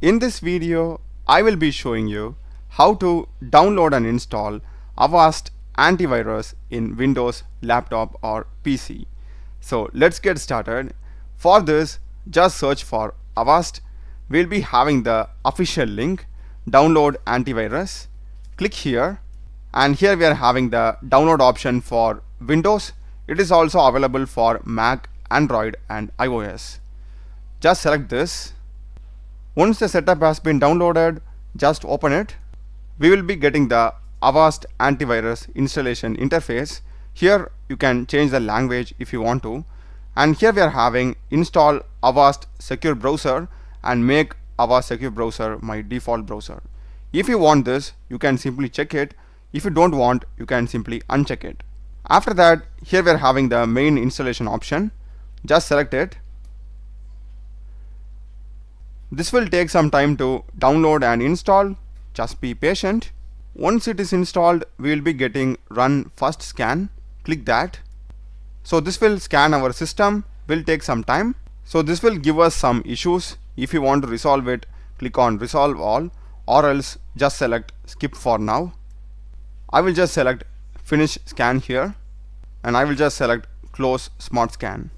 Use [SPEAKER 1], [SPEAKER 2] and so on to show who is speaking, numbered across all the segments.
[SPEAKER 1] In this video, I will be showing you how to download and install Avast Antivirus in Windows laptop or PC. So let's get started. For this, just search for Avast. We'll be having the official link, download antivirus. Click here, and here we are having the download option for Windows. It is also available for Mac, Android and iOS. Just select this. Once the setup has been downloaded, just open it. We will be getting the Avast Antivirus installation interface. Here you can change the language if you want to. And here we are having install Avast Secure Browser and make Avast Secure Browser my default browser. If you want this, you can simply check it. If you don't want, you can simply uncheck it. After that, here we are having the main installation option. Just select it. This will take some time to download and install. Just be patient. Once it is installed, we will be getting run first scan. Click that. So this will scan our system, will take some time. So this will give us some issues. If you want to resolve it, click on resolve all, or else just select skip for now. I will just select finish scan here, and I will just select close smart scan,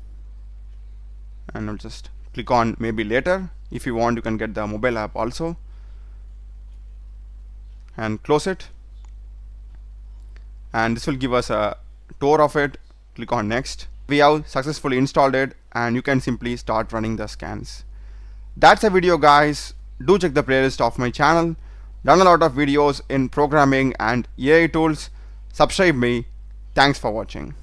[SPEAKER 1] and I'll just click on maybe later. If you want, you can get the mobile app also, and close it, and this will give us a tour of it. Click on next. We have successfully installed it, and you can simply start running the scans. That's a video, guys. Do check the playlist of my channel. Done a lot of videos in programming and AI tools. Subscribe me. Thanks for watching.